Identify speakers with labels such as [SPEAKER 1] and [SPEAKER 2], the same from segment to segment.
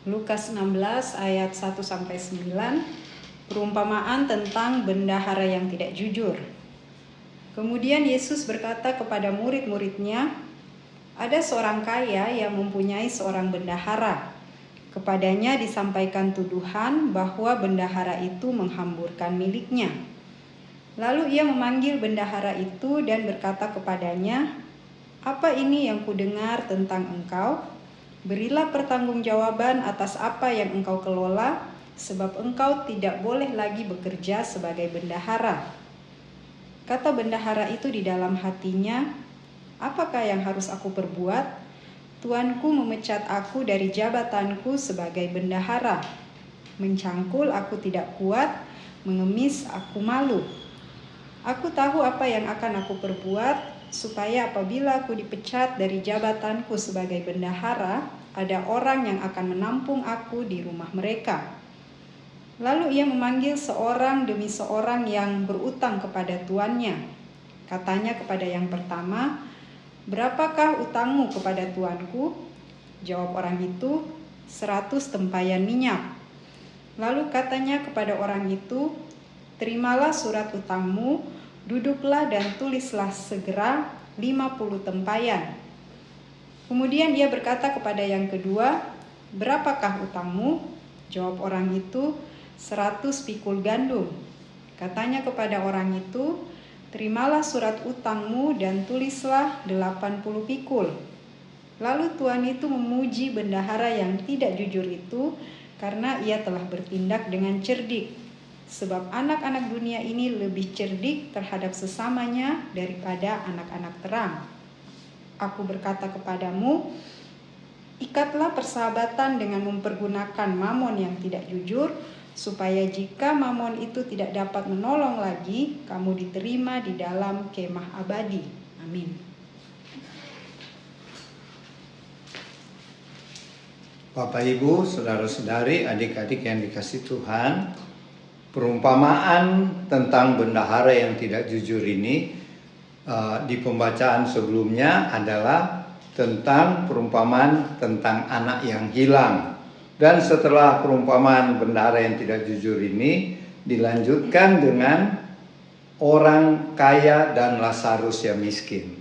[SPEAKER 1] Lukas 16 ayat 1-9, perumpamaan tentang bendahara yang tidak jujur. Kemudian Yesus berkata kepada murid-muridnya, ada seorang kaya yang mempunyai seorang bendahara. Kepadanya disampaikan tuduhan bahwa bendahara itu menghamburkan miliknya. Lalu ia memanggil bendahara itu dan berkata kepadanya, apa ini yang kudengar tentang engkau? Berilah pertanggungjawaban atas apa yang engkau kelola, sebab engkau tidak boleh lagi bekerja sebagai bendahara. Kata bendahara itu di dalam hatinya, apakah yang harus aku perbuat? Tuanku memecat aku dari jabatanku sebagai bendahara. Mencangkul aku tidak kuat, mengemis aku malu. Aku tahu apa yang akan aku perbuat, supaya apabila aku dipecat dari jabatanku sebagai bendahara, ada orang yang akan menampung aku di rumah mereka. Lalu ia memanggil seorang demi seorang yang berutang kepada tuannya. Katanya kepada yang pertama, berapakah utangmu kepada tuanku? Jawab orang itu, 100 tempayan minyak. Lalu katanya kepada orang itu, terimalah surat utangmu, duduklah dan tulislah segera 50 tempayan. Kemudian dia berkata kepada yang kedua, berapakah utangmu? Jawab orang itu, 100 pikul gandum. Katanya kepada orang itu, terimalah surat utangmu dan tulislah 80 pikul. Lalu tuan itu memuji bendahara yang tidak jujur itu karena ia telah bertindak dengan cerdik. Sebab anak-anak dunia ini lebih cerdik terhadap sesamanya daripada anak-anak terang. Aku berkata kepadamu, ikatlah persahabatan dengan mempergunakan mamon yang tidak jujur, supaya jika mamon itu tidak dapat menolong lagi, kamu diterima di dalam kemah abadi. Amin.
[SPEAKER 2] Bapak, Ibu, saudara-saudari, adik-adik yang dikasihi Tuhan, perumpamaan tentang bendahara yang tidak jujur ini di pembacaan sebelumnya adalah tentang perumpamaan tentang anak yang hilang. Dan setelah perumpamaan bendahara yang tidak jujur ini dilanjutkan dengan orang kaya dan Lazarus yang miskin.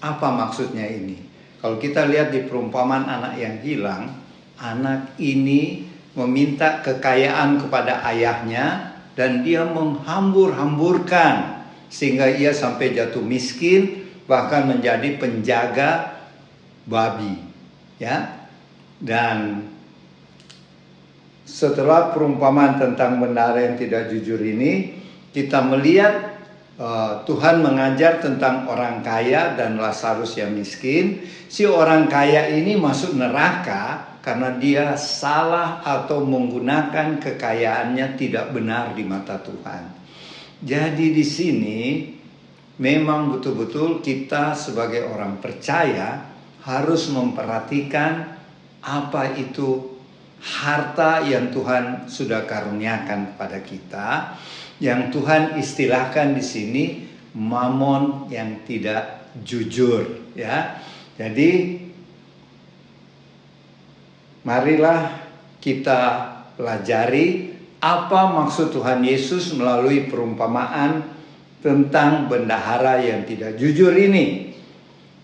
[SPEAKER 2] Apa maksudnya ini? Kalau kita lihat di perumpamaan anak yang hilang, anak ini meminta kekayaan kepada ayahnya dan dia menghambur-hamburkan sehingga ia sampai jatuh miskin, bahkan menjadi penjaga babi, ya. Dan setelah perumpamaan tentang bendahara yang tidak jujur ini, kita melihat Tuhan mengajar tentang orang kaya dan Lazarus yang miskin. Si orang kaya ini masuk neraka karena dia salah atau menggunakan kekayaannya tidak benar di mata Tuhan. Jadi di sini memang betul-betul kita sebagai orang percaya harus memperhatikan apa itu harta yang Tuhan sudah karuniakan kepada kita, yang Tuhan istilahkan di sini mamon yang tidak jujur, ya. Jadi marilah kita pelajari apa maksud Tuhan Yesus melalui perumpamaan tentang bendahara yang tidak jujur ini.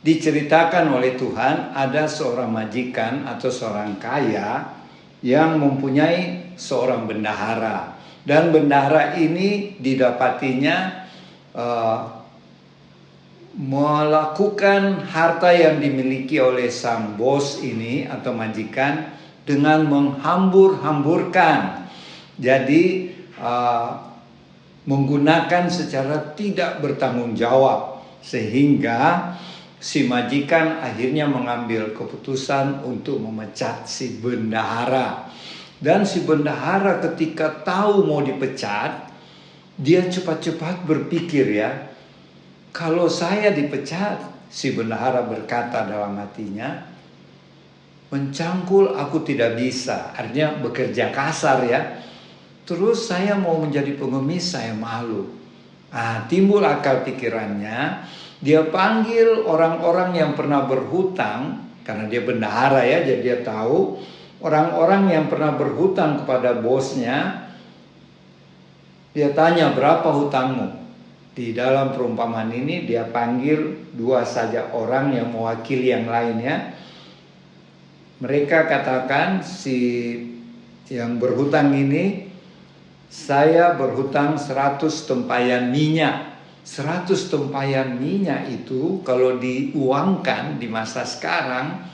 [SPEAKER 2] Diceritakan oleh Tuhan ada seorang majikan atau seorang kaya yang mempunyai seorang bendahara. Dan bendahara ini didapatinya melakukan harta yang dimiliki oleh sang bos ini atau majikan dengan menghambur-hamburkan. Jadi menggunakan secara tidak bertanggung jawab, sehingga si majikan akhirnya mengambil keputusan untuk memecat si bendahara. Dan si bendahara ketika tahu mau dipecat, dia cepat-cepat berpikir, ya, kalau saya dipecat, si bendahara berkata dalam hatinya, mencangkul aku tidak bisa, artinya bekerja kasar, ya. Terus saya mau menjadi pengemis, saya malu. Timbul akal pikirannya, dia panggil orang-orang yang pernah berhutang, karena dia bendahara, ya, jadi dia tahu. orang-orang yang pernah berhutang kepada bosnya, dia tanya, berapa hutangmu? Di dalam perumpamaan ini dia panggil dua saja orang yang mewakili yang lainnya. Mereka katakan, si yang berhutang ini, saya berhutang 100 tempayan minyak. 100 tempayan minyak itu kalau diuangkan di masa sekarang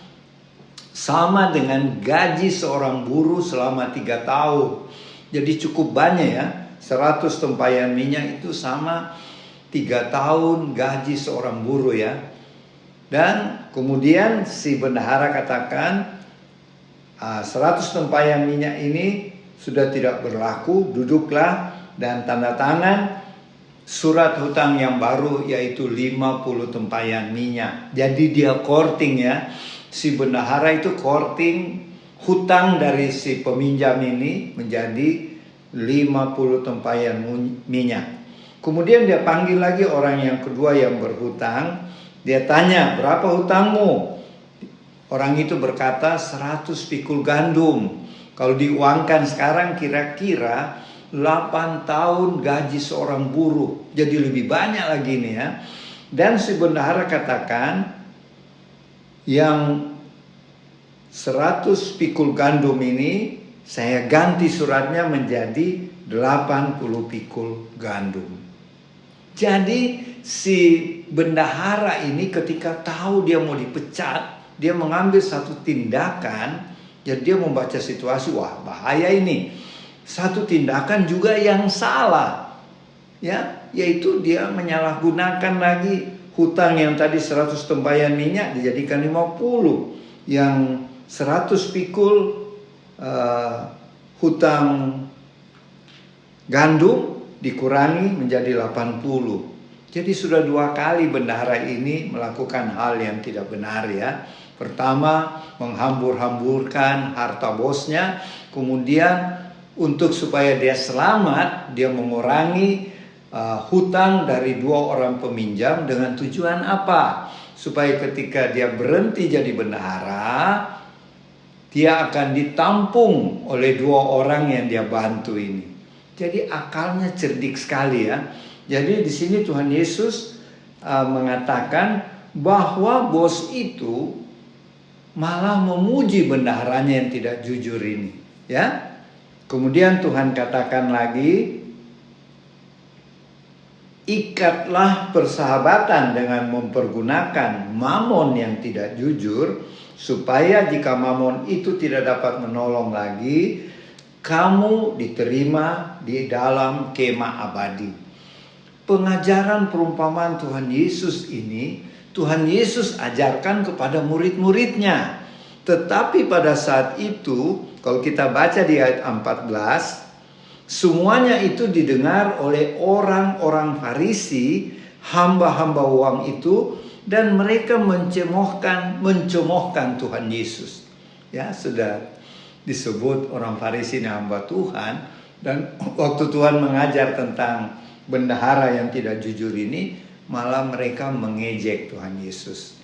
[SPEAKER 2] sama dengan gaji seorang buruh selama 3 tahun. Jadi cukup banyak ya. 100 tempayan minyak itu sama 3 tahun gaji seorang buruh ya. Dan kemudian si bendahara katakan, 100 tempayan minyak ini sudah tidak berlaku, duduklah dan tanda tangan surat hutang yang baru, yaitu 50 tempayan minyak. Jadi dia korting ya, si bendahara itu korting hutang dari si peminjam ini menjadi 50 tempayan minyak. Kemudian dia panggil lagi orang yang kedua yang berhutang. Dia tanya, berapa hutangmu? Orang itu berkata 100 pikul gandum. Kalau diuangkan sekarang kira-kira 8 tahun gaji seorang buruh. Jadi lebih banyak lagi nih ya. Dan si bendahara katakan, yang 100 pikul gandum ini saya ganti suratnya menjadi 80 pikul gandum. Jadi si bendahara ini ketika tahu dia mau dipecat, dia mengambil satu tindakan. Jadi dia membaca situasi, wah bahaya ini. Satu tindakan juga yang salah, ya, yaitu dia menyalahgunakan lagi hutang yang tadi 100 tempayan minyak dijadikan 50, yang 100 pikul hutang gandum dikurangi menjadi 80. Jadi sudah 2 kali bendahara ini melakukan hal yang tidak benar ya. Pertama, menghambur-hamburkan harta bosnya. Kemudian untuk supaya dia selamat, dia mengurangi hutang dari 2 orang peminjam dengan tujuan apa? Supaya ketika dia berhenti jadi bendahara, dia akan ditampung oleh 2 orang yang dia bantu ini. Jadi akalnya cerdik sekali ya. Jadi di sini Tuhan Yesus mengatakan bahwa bos itu malah memuji bendaharanya yang tidak jujur ini, ya. Kemudian Tuhan katakan lagi, ikatlah persahabatan dengan mempergunakan mamon yang tidak jujur, supaya jika mamon itu tidak dapat menolong lagi, kamu diterima di dalam kemah abadi. Pengajaran perumpamaan Tuhan Yesus ini, Tuhan Yesus ajarkan kepada murid-muridnya. Tetapi pada saat itu, kalau kita baca di ayat 14, semuanya itu didengar oleh orang-orang Farisi, hamba-hamba uang itu, dan mereka mencemohkan Tuhan Yesus. Ya, sudah disebut orang Farisi ini hamba Tuhan, dan waktu Tuhan mengajar tentang bendahara yang tidak jujur ini, malah mereka mengejek Tuhan Yesus.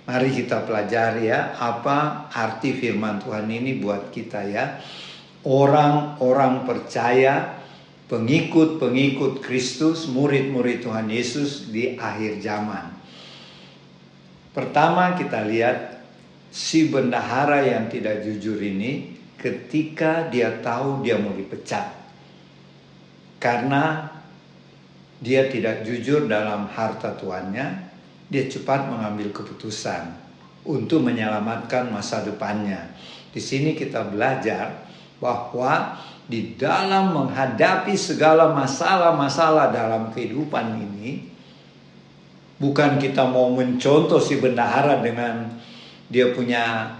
[SPEAKER 2] Mari kita pelajari ya, apa arti firman Tuhan ini buat kita ya. Orang-orang percaya, pengikut-pengikut Kristus, murid-murid Tuhan Yesus di akhir zaman. Pertama kita lihat si bendahara yang tidak jujur ini ketika dia tahu dia mau dipecat. Karena dia tidak jujur dalam harta tuannya, dia cepat mengambil keputusan untuk menyelamatkan masa depannya. Di sini kita belajar bahwa di dalam menghadapi segala masalah-masalah dalam kehidupan ini, bukan kita mau mencontoh si bendahara dengan dia punya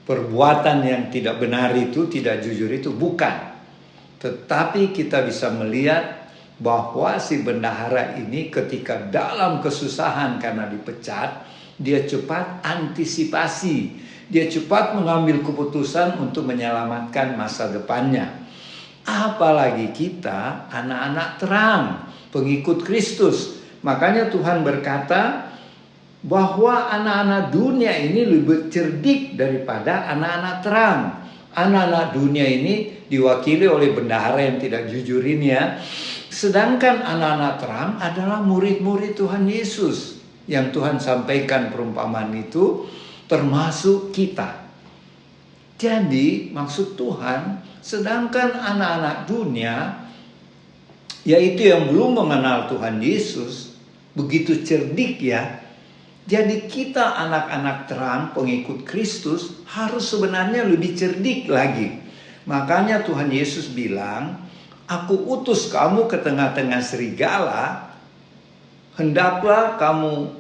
[SPEAKER 2] perbuatan yang tidak benar itu, tidak jujur itu, bukan. Tetapi kita bisa melihat bahwa si bendahara ini ketika dalam kesusahan karena dipecat, dia cepat antisipasi, dia cepat mengambil keputusan untuk menyelamatkan masa depannya. Apalagi kita anak-anak terang, pengikut Kristus. Makanya Tuhan berkata bahwa anak-anak dunia ini lebih cerdik daripada anak-anak terang. anak-anak dunia ini diwakili oleh bendahara yang tidak jujur ini ya. Sedangkan anak-anak terang adalah murid-murid Tuhan Yesus yang Tuhan sampaikan perumpamaan itu, termasuk kita. Jadi maksud Tuhan, sedangkan anak-anak dunia, yaitu yang belum mengenal Tuhan Yesus, begitu cerdik ya. Jadi kita anak-anak terang, pengikut Kristus, harus sebenarnya lebih cerdik lagi. Makanya Tuhan Yesus bilang, aku utus kamu ke tengah-tengah serigala, hendaklah kamu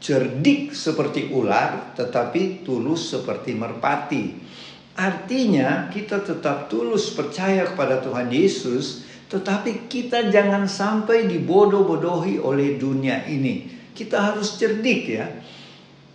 [SPEAKER 2] cerdik seperti ular, tetapi tulus seperti merpati. Artinya kita tetap tulus percaya kepada Tuhan Yesus, tetapi kita jangan sampai dibodoh-bodohi oleh dunia ini. Kita harus cerdik ya.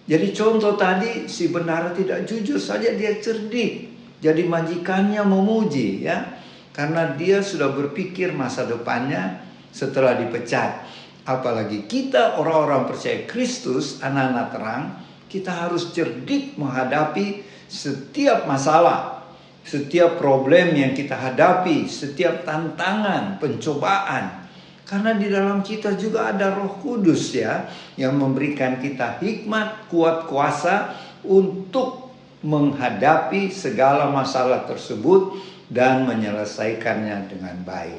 [SPEAKER 2] Jadi contoh tadi, si bendahara tidak jujur saja dia cerdik. Jadi majikannya memuji ya. Karena dia sudah berpikir masa depannya setelah dipecat. Apalagi kita orang-orang percaya Kristus, anak-anak terang, kita harus cerdik menghadapi setiap masalah, setiap problem yang kita hadapi, setiap tantangan, pencobaan. Karena di dalam kita juga ada Roh Kudus ya, yang memberikan kita hikmat, kuat kuasa untuk menghadapi segala masalah tersebut dan menyelesaikannya dengan baik.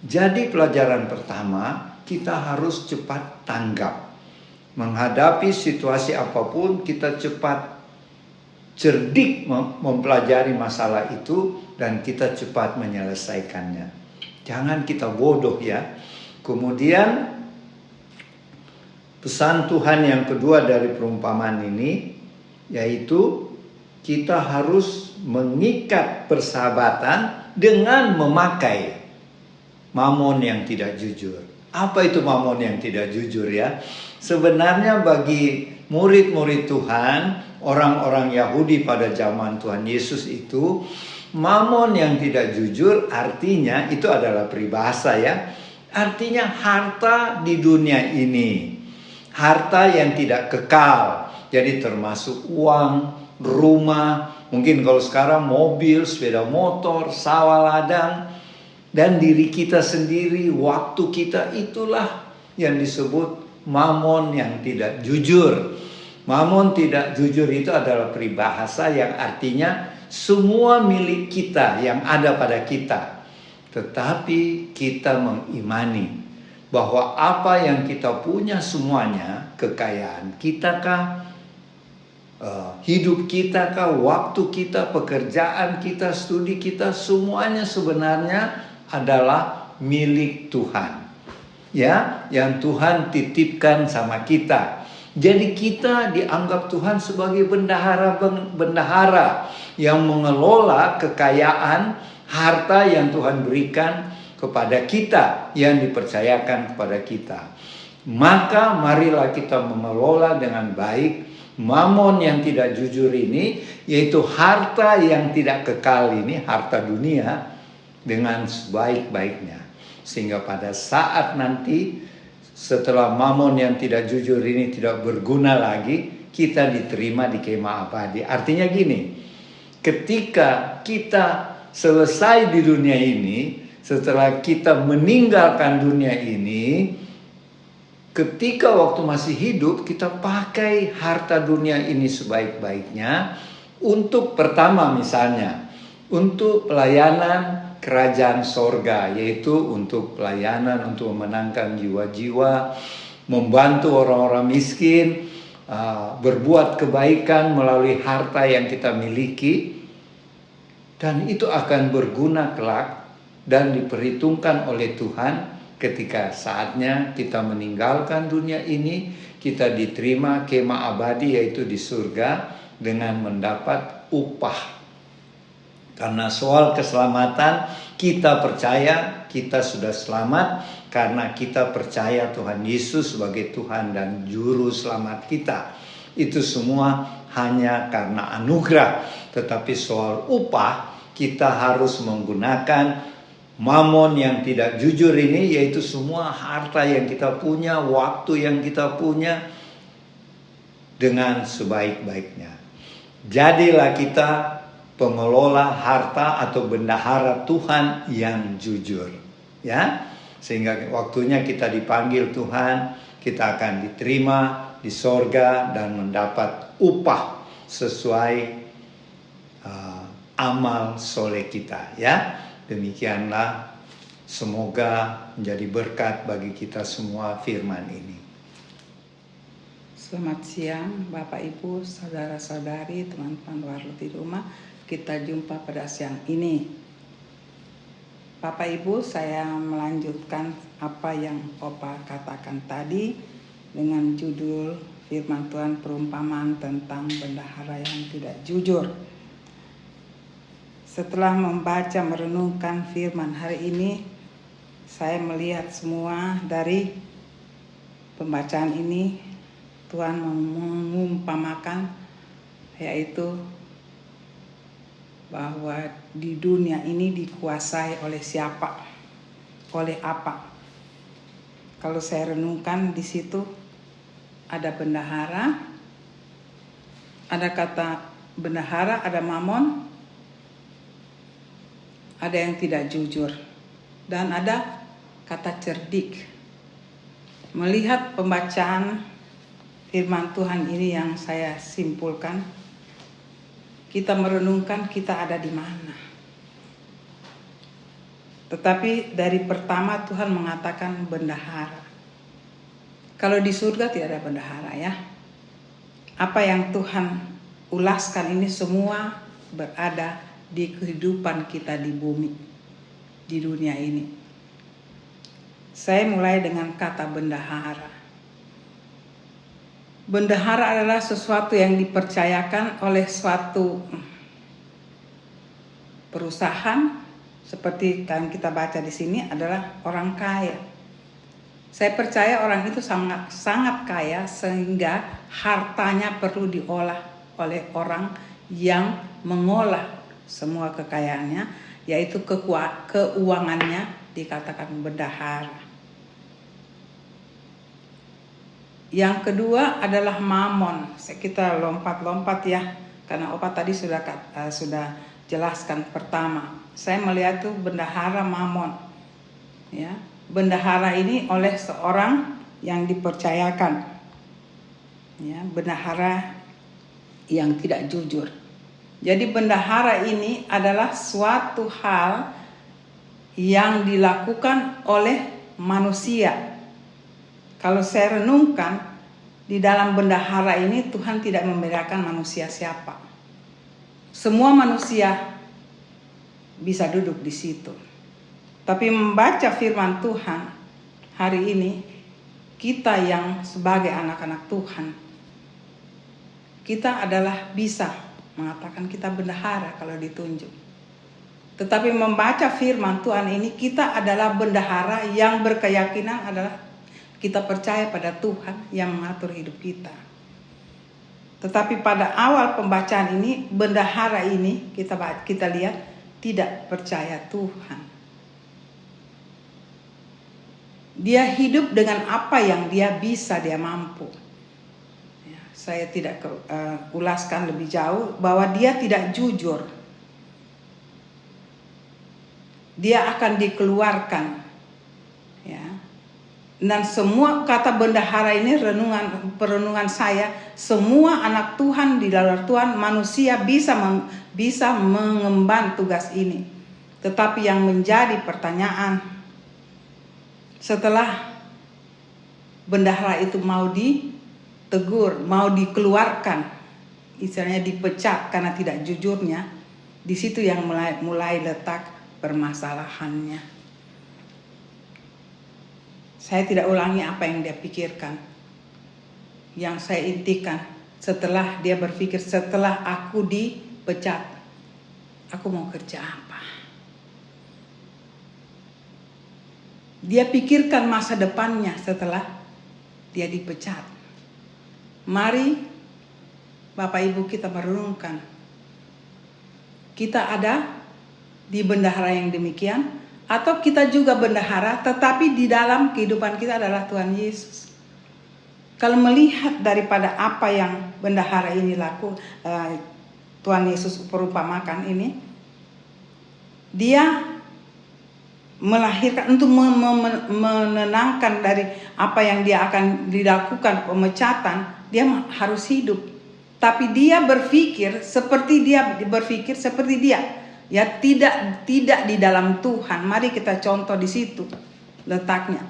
[SPEAKER 2] Jadi pelajaran pertama, kita harus cepat tanggap. Menghadapi situasi apapun, kita cepat cerdik mempelajari masalah itu dan kita cepat menyelesaikannya. Jangan kita bodoh ya. Kemudian pesan Tuhan yang kedua dari perumpamaan ini, yaitu kita harus mengikat persahabatan dengan memakai mamon yang tidak jujur. Apa itu mamon yang tidak jujur ya? Sebenarnya bagi murid-murid Tuhan, orang-orang Yahudi pada zaman Tuhan Yesus itu, mamon yang tidak jujur artinya itu adalah peribahasa ya. Artinya harta di dunia ini. Harta yang tidak kekal. Jadi termasuk uang, rumah, mungkin kalau sekarang mobil, sepeda motor, sawah ladang, dan diri kita sendiri, waktu kita, itulah yang disebut mamon yang tidak jujur. Mamon tidak jujur itu adalah peribahasa yang artinya semua milik kita yang ada pada kita. Tetapi kita mengimani bahwa apa yang kita punya semuanya, kekayaan kita kah, hidup kita kah, waktu kita, pekerjaan kita, studi kita, semuanya sebenarnya adalah milik Tuhan. Ya, yang Tuhan titipkan sama kita. Jadi kita dianggap Tuhan sebagai bendahara yang mengelola kekayaan, harta yang Tuhan berikan kepada kita, yang dipercayakan kepada kita. Maka marilah kita mengelola dengan baik mamon yang tidak jujur ini, yaitu harta yang tidak kekal ini, harta dunia, dengan sebaik-baiknya. Sehingga pada saat nanti setelah mamon yang tidak jujur ini tidak berguna lagi, kita diterima di kemah abadi. Artinya gini, ketika kita selesai di dunia ini, setelah kita meninggalkan dunia ini, ketika waktu masih hidup, kita pakai harta dunia ini sebaik-baiknya untuk pertama misalnya, untuk pelayanan kerajaan sorga, yaitu untuk pelayanan, untuk memenangkan jiwa-jiwa, membantu orang-orang miskin, berbuat kebaikan melalui harta yang kita miliki, dan itu akan berguna kelak dan diperhitungkan oleh Tuhan ketika saatnya kita meninggalkan dunia ini, kita diterima kemah abadi, yaitu di surga, dengan mendapat upah. Karena soal keselamatan, kita percaya kita sudah selamat karena kita percaya Tuhan Yesus sebagai Tuhan dan Juru Selamat kita. Itu semua hanya karena anugerah. Tetapi soal upah, kita harus menggunakan mamon yang tidak jujur ini, yaitu semua harta yang kita punya, waktu yang kita punya, dengan sebaik-baiknya. Jadilah kita pengelola harta atau bendahara Tuhan yang jujur, ya. Sehingga waktunya kita dipanggil Tuhan, kita akan diterima di sorga dan mendapat upah sesuai amal soleh kita, ya. Demikianlah, semoga menjadi berkat bagi kita semua firman ini.
[SPEAKER 3] Selamat siang Bapak Ibu, saudara-saudari, teman-teman warlu di rumah. Kita jumpa pada siang ini. Bapak Ibu, saya melanjutkan apa yang Opa katakan tadi dengan judul firman Tuhan, perumpamaan tentang bendahara yang tidak jujur. Setelah membaca merenungkan firman hari ini, saya melihat semua dari pembacaan ini Tuhan mengumpamakan, yaitu bahwa di dunia ini dikuasai oleh siapa, oleh apa. Kalau saya renungkan di situ ada bendahara, ada kata bendahara, ada mamon, ada yang tidak jujur, dan ada kata cerdik. Melihat pembacaan firman Tuhan ini yang saya simpulkan, kita merenungkan kita ada di mana. Tetapi dari pertama Tuhan mengatakan bendahara. Kalau di surga tidak ada bendahara, ya. Apa yang Tuhan ulaskan ini semua berada di kehidupan kita di bumi, di dunia ini. Saya mulai dengan kata bendahara. Bendahara adalah sesuatu yang dipercayakan oleh suatu perusahaan, seperti yang kita baca di sini adalah orang kaya. Saya percaya orang itu sangat kaya sehingga hartanya perlu diolah oleh orang yang mengolah semua kekayaannya, yaitu keuangannya, dikatakan bendahara. Yang kedua adalah mamon. Kita lompat-lompat, ya, karena Opa tadi sudah jelaskan pertama. Saya melihat tuh bendahara mamon, ya. Bendahara ini oleh seorang yang dipercayakan, ya, bendahara yang tidak jujur. Jadi bendahara ini adalah suatu hal yang dilakukan oleh manusia. Kalau saya renungkan, di dalam bendahara ini Tuhan tidak membedakan manusia siapa. Semua manusia bisa duduk di situ. Tapi membaca firman Tuhan hari ini, kita yang sebagai anak-anak Tuhan, kita adalah bisa mengatakan kita bendahara kalau ditunjuk. Tetapi membaca firman Tuhan ini, kita adalah bendahara yang berkeyakinan adalah kita percaya pada Tuhan yang mengatur hidup kita. Tetapi pada awal pembacaan ini, bendahara ini kita lihat tidak percaya Tuhan. Dia hidup dengan apa yang dia bisa, dia mampu. Ya, saya tidak ulaskan lebih jauh bahwa dia tidak jujur. Dia akan dikeluarkan. Ya. Dan semua kata bendahara ini perenungan saya, semua anak Tuhan di dalam Tuhan, manusia bisa mengemban tugas ini. Tetapi yang menjadi pertanyaan, setelah bendahara itu mau ditegur, mau dikeluarkan, istilahnya dipecat karena tidak jujurnya, di situ yang mulai letak permasalahannya. Saya tidak ulangi apa yang dia pikirkan. Yang saya intikan, setelah dia berpikir, setelah aku dipecat, aku mau kerja apa? Dia pikirkan masa depannya setelah dia dipecat. Mari Bapak Ibu kita merenungkan. Kita ada di bendahara yang demikian, atau kita juga bendahara, tetapi di dalam kehidupan kita adalah Tuhan Yesus. Kalau melihat daripada apa yang bendahara ini Tuhan Yesus perumpamakan ini, dia melahirkan untuk menenangkan dari apa yang dia akan dilakukan pemecatan, dia harus hidup. Tapi dia berpikir seperti dia, ya tidak di dalam Tuhan. Mari kita contoh di situ letaknya.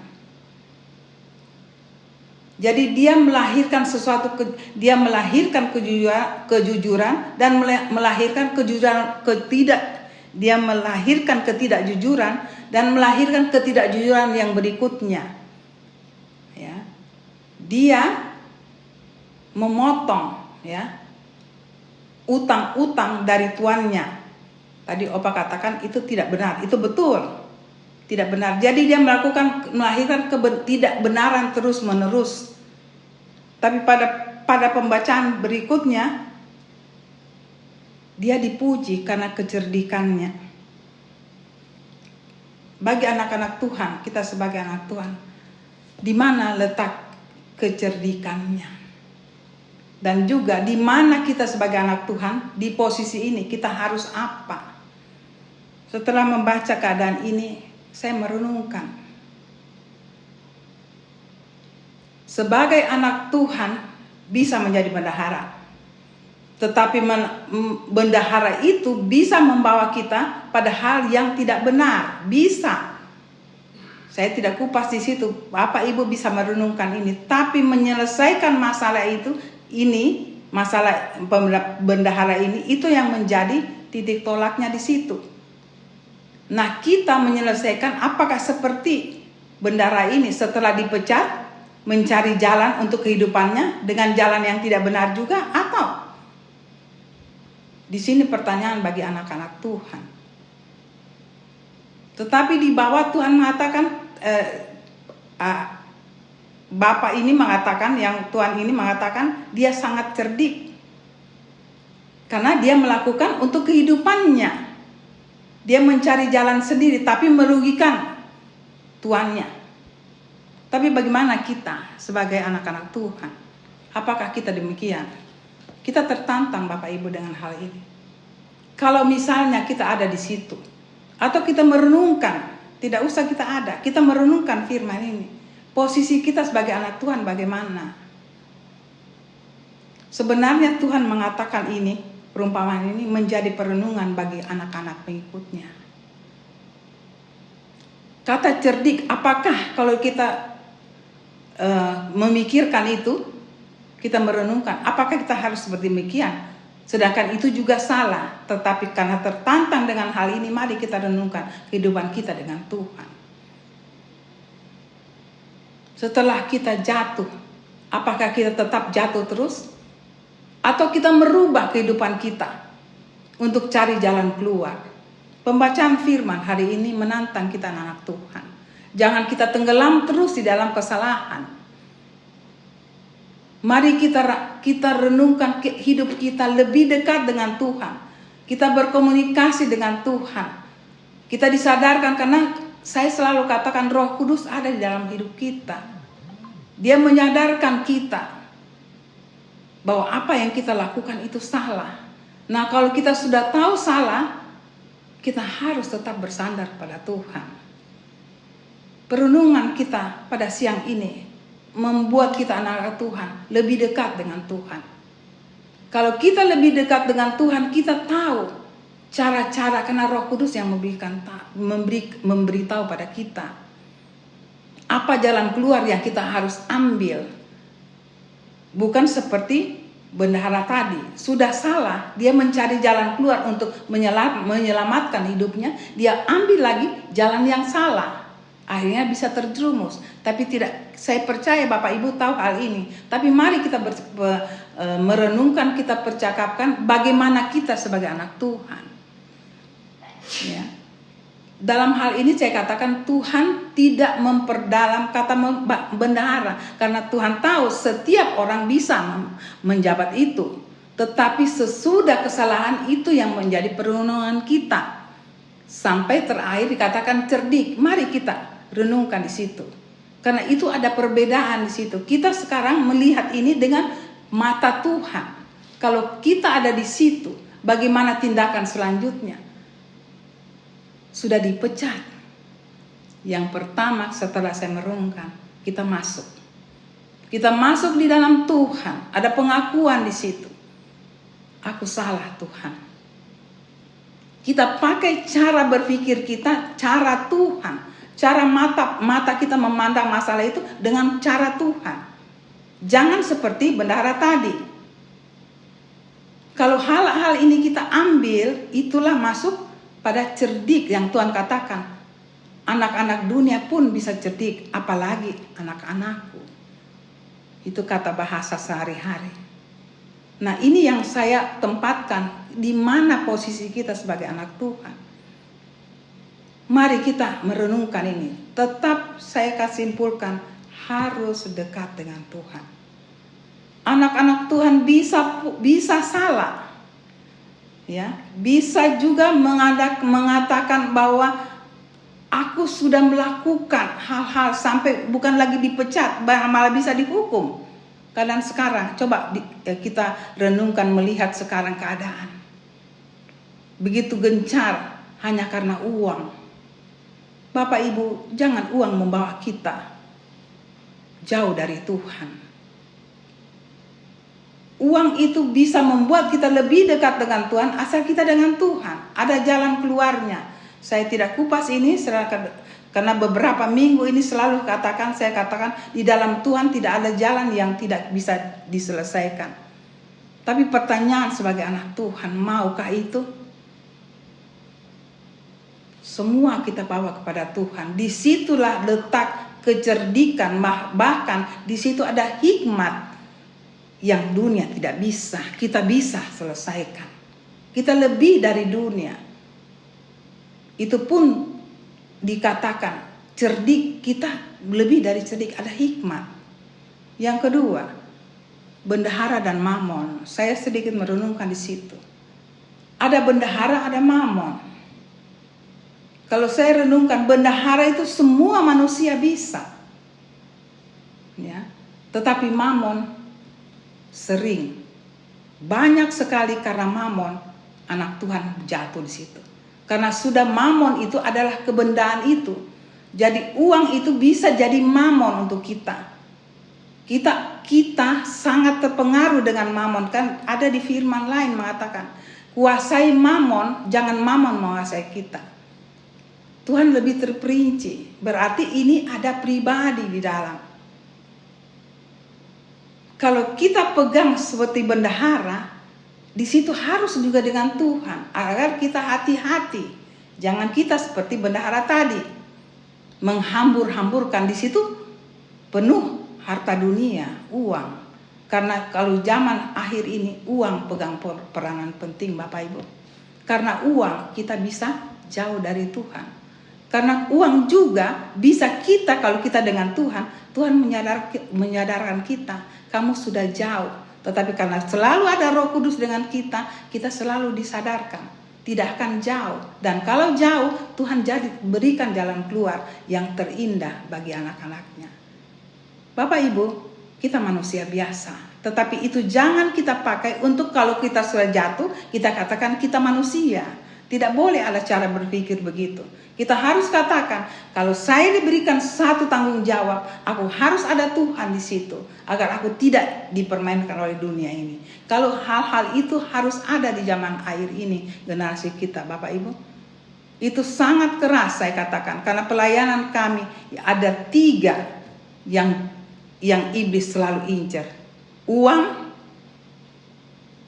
[SPEAKER 3] Jadi dia melahirkan sesuatu, dia melahirkan kejujuran dan melahirkan dia melahirkan ketidakjujuran dan melahirkan ketidakjujuran yang berikutnya. Ya. Dia memotong, ya, utang-utang dari tuannya. Tadi Opa katakan itu tidak benar, itu betul, tidak benar. Jadi dia melahirkan ketidakbenaran terus menerus. Tapi pada pembacaan berikutnya dia dipuji karena kecerdikannya. Bagi anak-anak Tuhan, kita sebagai anak Tuhan, di mana letak kecerdikannya? Dan juga di mana kita sebagai anak Tuhan di posisi ini kita harus apa? Setelah membaca keadaan ini, saya merenungkan. Sebagai anak Tuhan bisa menjadi bendahara. Tetapi bendahara itu bisa membawa kita pada hal yang tidak benar. Bisa. Saya tidak kupas di situ. Bapak Ibu bisa merenungkan ini. Tapi menyelesaikan masalah masalah bendahara ini, itu yang menjadi titik tolaknya di situ. Nah, kita menyelesaikan apakah seperti bendahara ini setelah dipecat, mencari jalan untuk kehidupannya dengan jalan yang tidak benar juga, atau di sini pertanyaan bagi anak-anak Tuhan. Tetapi di bawah Tuhan mengatakan, Bapak ini mengatakan, yang Tuhan ini mengatakan dia sangat cerdik. Karena dia melakukan untuk kehidupannya. Dia mencari jalan sendiri tapi merugikan tuannya. Tapi bagaimana kita sebagai anak-anak Tuhan? Apakah kita demikian? Kita tertantang Bapak Ibu dengan hal ini. Kalau misalnya kita ada di situ, atau kita merenungkan, tidak usah kita ada, kita merenungkan firman ini. Posisi kita sebagai anak Tuhan bagaimana? Sebenarnya Tuhan mengatakan ini, perumpamaan ini menjadi perenungan bagi anak-anak pengikutnya. Kata cerdik, apakah kalau kita memikirkan itu, kita merenungkan, apakah kita harus seperti demikian? Sedangkan itu juga salah. Tetapi karena tertantang dengan hal ini, mari kita renungkan kehidupan kita dengan Tuhan. Setelah kita jatuh, apakah kita tetap jatuh terus? Atau kita merubah kehidupan kita untuk cari jalan keluar? Pembacaan firman hari ini menantang kita anak Tuhan. Jangan kita tenggelam terus di dalam kesalahan. Mari kita renungkan hidup kita lebih dekat dengan Tuhan. Kita berkomunikasi dengan Tuhan. Kita disadarkan, karena saya selalu katakan Roh Kudus ada di dalam hidup kita. Dia menyadarkan kita bahwa apa yang kita lakukan itu salah. Nah, kalau kita sudah tahu salah, kita harus tetap bersandar pada Tuhan. Perenungan kita pada siang ini membuat kita anak-anak Tuhan lebih dekat dengan Tuhan. Kalau kita lebih dekat dengan Tuhan, kita tahu cara-cara, karena Roh Kudus yang memberitahu pada kita apa jalan keluar yang kita harus ambil. Bukan seperti bendahara tadi, sudah salah, dia mencari jalan keluar untuk menyelamatkan hidupnya, dia ambil lagi jalan yang salah. Akhirnya bisa terjerumus. Tapi tidak, saya percaya Bapak Ibu tahu hal ini. Tapi mari kita merenungkan, kita percakapkan bagaimana kita sebagai anak Tuhan. Ya. Dalam hal ini saya katakan Tuhan tidak memperdalam kata bendahara. Karena Tuhan tahu setiap orang bisa menjabat itu. Tetapi sesudah kesalahan itu yang menjadi perenungan kita. Sampai terakhir dikatakan cerdik. Mari kita renungkan di situ. Karena itu ada perbedaan di situ. Kita sekarang melihat ini dengan mata Tuhan. Kalau kita ada di situ, Bagaimana tindakan selanjutnya? Sudah dipecat. Yang pertama setelah saya merenungkan, kita masuk. Kita masuk di dalam Tuhan. Ada pengakuan di situ. Aku salah Tuhan. Kita pakai cara berpikir kita, cara Tuhan. Cara mata kita memandang masalah itu dengan cara Tuhan. Jangan seperti bendahara tadi. Kalau hal-hal ini kita ambil, itulah masuk pada cerdik yang Tuhan katakan. Anak-anak dunia pun bisa cerdik, apalagi anak-anakku. Itu kata bahasa sehari-hari. Nah, ini yang saya tempatkan, di mana posisi kita sebagai anak Tuhan. Mari kita merenungkan ini. Tetap saya kasih simpulkan, harus dekat dengan Tuhan. Anak-anak Tuhan bisa salah. Ya, bisa juga mengatakan bahwa aku sudah melakukan hal-hal sampai bukan lagi dipecat, malah bisa dihukum. Keadaan sekarang, coba kita renungkan, melihat sekarang keadaan. Begitu gencar hanya karena uang. Bapak Ibu, jangan uang membawa kita jauh dari Tuhan. Uang itu bisa membuat kita lebih dekat dengan Tuhan asal kita dengan Tuhan. Ada jalan keluarnya. Saya tidak kupas ini karena beberapa minggu ini selalu saya katakan di dalam Tuhan tidak ada jalan yang tidak bisa diselesaikan. Tapi pertanyaan sebagai anak Tuhan, maukah itu? Semua kita bawa kepada Tuhan. Disitulah letak kecerdikan, bahkan di situ ada hikmat yang dunia tidak bisa. Kita bisa selesaikan. Kita lebih dari dunia. Itu pun dikatakan cerdik, kita lebih dari cerdik, ada hikmat. Yang kedua, bendahara dan mamon. Saya sedikit merenungkan di situ. Ada bendahara, ada mamon. Kalau saya renungkan, bendahara itu semua manusia bisa. Ya. Tetapi mamon sering, banyak sekali karena mamon anak Tuhan jatuh di situ. Karena sudah mamon itu adalah kebendaan itu. Jadi uang itu bisa jadi mamon untuk kita. Kita sangat terpengaruh dengan mamon. Kan ada di firman lain mengatakan, kuasai mamon, jangan mamon menguasai kita. Tuhan lebih terperinci. Berarti ini ada pribadi di dalam. Kalau kita pegang seperti bendahara, di situ harus juga dengan Tuhan, agar kita hati-hati. Jangan kita seperti bendahara tadi, menghambur-hamburkan di situ penuh harta dunia, uang. Karena kalau zaman akhir ini uang pegang peranan penting, Bapak Ibu. Karena uang kita bisa jauh dari Tuhan. Karena uang juga bisa kita, kalau kita dengan Tuhan, Tuhan menyadarkan kita, kamu sudah jauh. Tetapi karena selalu ada Roh Kudus dengan kita, kita selalu disadarkan, tidak akan jauh. Dan kalau jauh, Tuhan berikan jalan keluar yang terindah bagi anak-anaknya. Bapak Ibu, kita manusia biasa. Tetapi itu jangan kita pakai untuk kalau kita sudah jatuh, kita katakan kita manusia. Tidak boleh ada cara berpikir begitu. Kita harus katakan, kalau saya diberikan satu tanggung jawab, aku harus ada Tuhan di situ, agar aku tidak dipermainkan oleh dunia ini. Kalau hal-hal itu harus ada di zaman akhir ini, generasi kita, Bapak Ibu. Itu sangat keras saya katakan, karena pelayanan kami ada 3 yang iblis selalu incar. Uang,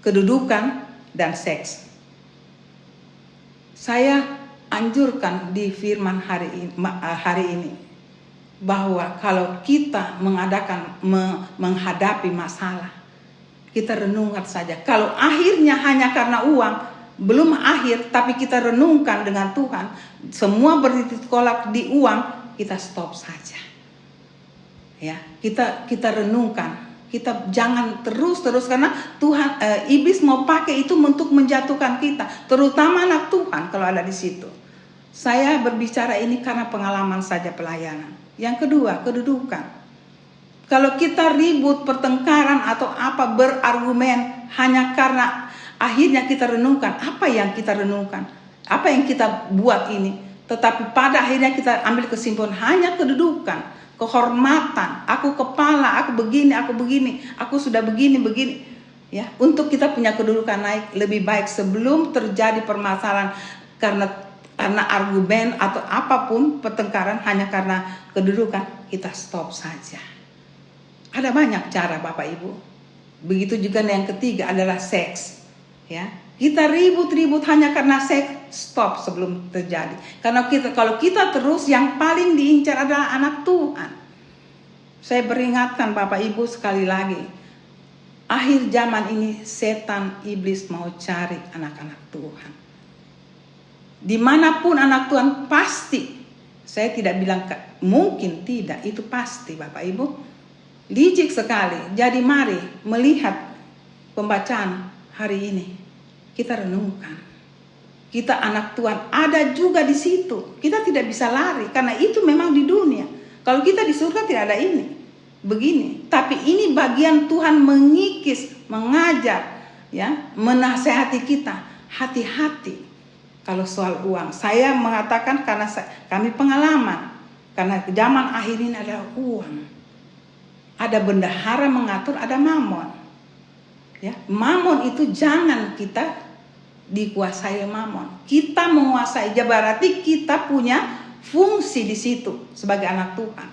[SPEAKER 3] kedudukan, dan seks. Saya anjurkan di firman hari ini bahwa kalau kita menghadapi masalah, kita renungkan saja. Kalau akhirnya hanya karena uang, belum akhir, tapi kita renungkan dengan Tuhan, semua bertitik tolak di uang, kita stop saja. Ya, kita renungkan. Kita jangan terus karena Tuhan iblis mau pakai itu untuk menjatuhkan kita, terutama anak Tuhan kalau ada di situ. Saya berbicara ini karena pengalaman saja pelayanan. Yang kedua, kedudukan. Kalau kita ribut, pertengkaran atau apa berargumen hanya karena Akhirnya kita renungkan, apa yang kita renungkan, apa yang kita buat ini. Tetapi pada akhirnya kita ambil kesimpulan hanya kedudukan, kehormatan, aku kepala, aku begini, aku sudah begini. Ya, untuk kita punya kedudukan naik lebih baik sebelum terjadi permasalahan karena argumen atau apapun pertengkaran hanya karena kedudukan, kita stop saja. Ada banyak cara Bapak Ibu. Begitu juga yang ketiga adalah seks. Ya, kita ribut hanya karena seks, stop sebelum terjadi. Karena kalau kita terus, yang paling diincar adalah anak Tuhan. Saya peringatkan Bapak Ibu sekali lagi, akhir zaman ini setan iblis mau cari anak-anak Tuhan. Dimanapun anak Tuhan pasti, saya tidak bilang mungkin tidak, itu pasti Bapak Ibu. Licik sekali. Jadi mari melihat pembacaan hari ini. Kita renungkan. Kita anak Tuhan ada juga di situ. Kita tidak bisa lari karena itu memang di dunia. Kalau kita di surga tidak ada ini. Begini. Tapi ini bagian Tuhan mengikis, mengajar, ya, menasehati kita. Hati-hati kalau soal uang. Saya mengatakan karena kami pengalaman. Karena zaman akhir ini adalah uang. Ada bendahara mengatur, ada mamon. Ya, mamon itu jangan kita dikuasai mamon. Kita menguasai, berarti kita punya fungsi di situ sebagai anak Tuhan.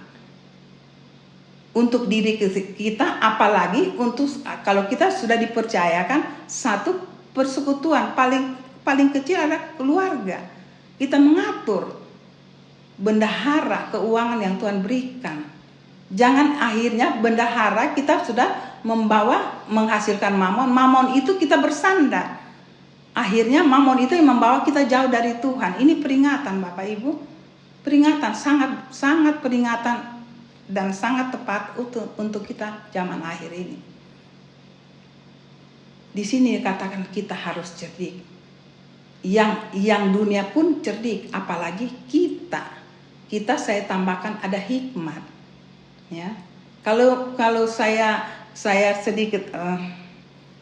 [SPEAKER 3] Untuk diri kita, apalagi untuk kalau kita sudah dipercayakan satu persekutuan, paling kecil adalah keluarga. Kita mengatur bendahara keuangan yang Tuhan berikan. Jangan akhirnya bendahara kita sudah menghasilkan mamon. Mamon itu kita bersandar. Akhirnya mamon itu yang membawa kita jauh dari Tuhan. Ini peringatan Bapak Ibu. Peringatan, sangat peringatan dan sangat tepat untuk kita zaman akhir ini. Di sini dikatakan kita harus cerdik. Yang dunia pun cerdik, apalagi kita. Kita saya tambahkan ada hikmat. Ya, kalau saya sedikit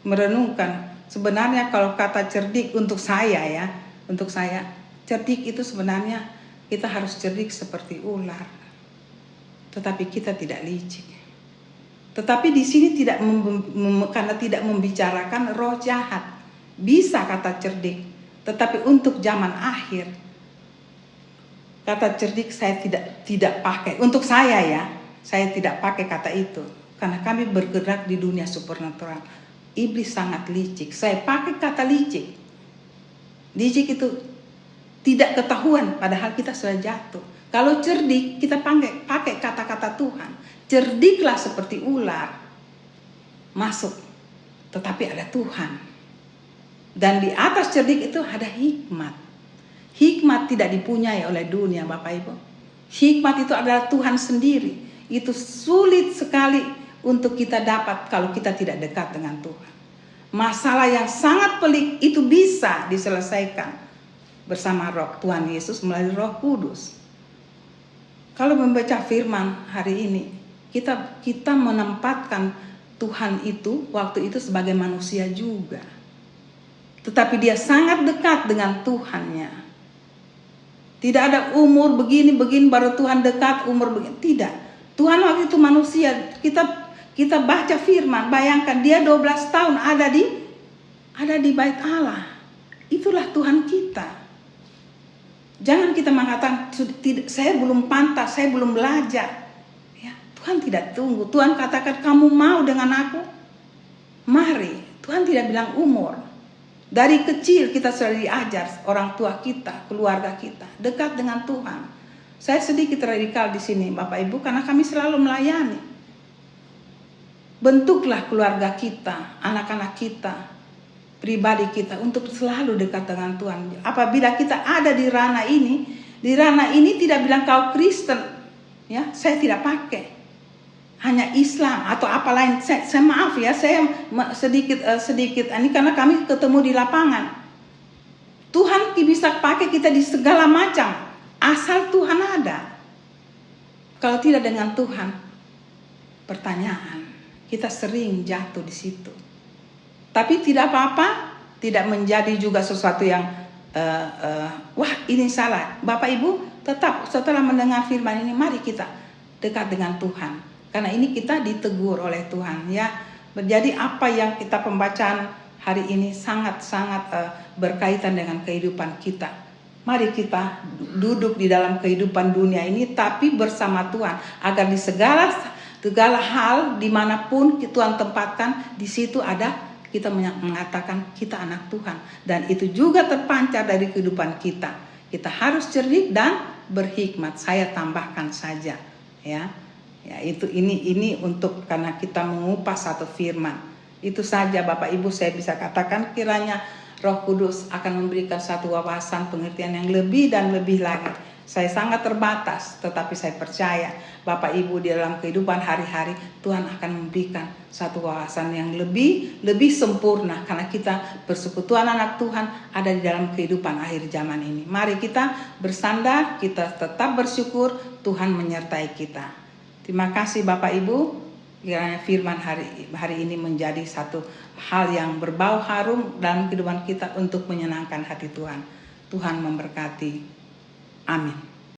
[SPEAKER 3] merenungkan, sebenarnya kalau kata cerdik untuk saya cerdik itu sebenarnya kita harus cerdik seperti ular, tetapi kita tidak licik. Tetapi di sini karena tidak membicarakan roh jahat, bisa kata cerdik, tetapi untuk zaman akhir kata cerdik saya tidak pakai. Untuk saya tidak pakai kata itu karena kami bergerak di dunia supernatural. Iblis sangat licik. Saya pakai kata licik. Licik itu tidak ketahuan padahal kita sudah jatuh. Kalau cerdik kita pakai kata-kata Tuhan. Cerdiklah seperti ular. Masuk. Tetapi ada Tuhan. Dan di atas cerdik itu ada hikmat. Hikmat tidak dipunyai oleh dunia Bapak Ibu. Hikmat itu adalah Tuhan sendiri. Itu sulit sekali untuk kita dapat kalau kita tidak dekat dengan Tuhan. Masalah yang sangat pelik itu bisa diselesaikan bersama Roh Tuhan Yesus melalui Roh Kudus. Kalau membaca firman hari ini, kita menempatkan Tuhan itu waktu itu sebagai manusia juga. Tetapi dia sangat dekat dengan Tuhannya. Tidak ada umur begini baru Tuhan dekat, umur begini. Tidak. Tuhan waktu itu manusia. Kita baca firman, bayangkan dia 12 tahun ada di bait Allah. Itulah Tuhan kita. Jangan kita mengatakan saya belum pantas, saya belum belajar. Ya, Tuhan tidak tunggu. Tuhan katakan kamu mau dengan aku? Mari. Tuhan tidak bilang umur. Dari kecil kita sudah diajar orang tua kita, keluarga kita dekat dengan Tuhan. Saya sedikit radikal di sini Bapak Ibu karena kami selalu melayani. Bentuklah keluarga kita, anak-anak kita, pribadi kita untuk selalu dekat dengan Tuhan. Apabila kita ada di ranah ini tidak bilang kau Kristen, ya, saya tidak pakai. Hanya Islam atau apa lain. Saya maaf ya, saya sedikit ini karena kami ketemu di lapangan. Tuhan bisa pakai kita di segala macam. Asal Tuhan ada. Kalau tidak dengan Tuhan, pertanyaan, kita sering jatuh di situ. Tapi tidak apa-apa, tidak menjadi juga sesuatu yang wah ini salah. Bapak Ibu tetap setelah mendengar firman ini, mari kita dekat dengan Tuhan, karena ini kita ditegur oleh Tuhan ya. Jadi apa yang kita pembacaan hari ini sangat-sangat berkaitan dengan kehidupan kita. Mari kita duduk di dalam kehidupan dunia ini tapi bersama Tuhan, agar di segala hal dimanapun Tuhan tempatkan, di situ ada kita mengatakan kita anak Tuhan, dan itu juga terpancar dari kehidupan kita. Kita harus cerdik dan berhikmat. Saya tambahkan saja ya. Ya itu ini untuk karena kita mengupas satu firman. Itu saja Bapak Ibu saya bisa katakan, kiranya Roh Kudus akan memberikan satu wawasan pengertian yang lebih dan lebih lagi. Saya sangat terbatas, tetapi saya percaya Bapak Ibu di dalam kehidupan hari-hari Tuhan akan memberikan satu wawasan yang lebih sempurna, karena kita persekutuan anak Tuhan ada di dalam kehidupan akhir zaman ini. Mari kita bersandar, kita tetap bersyukur, Tuhan menyertai kita. Terima kasih Bapak Ibu, kiranya firman hari ini menjadi satu hal yang berbau harum dalam kehidupan kita untuk menyenangkan hati Tuhan. Tuhan memberkati. Amin.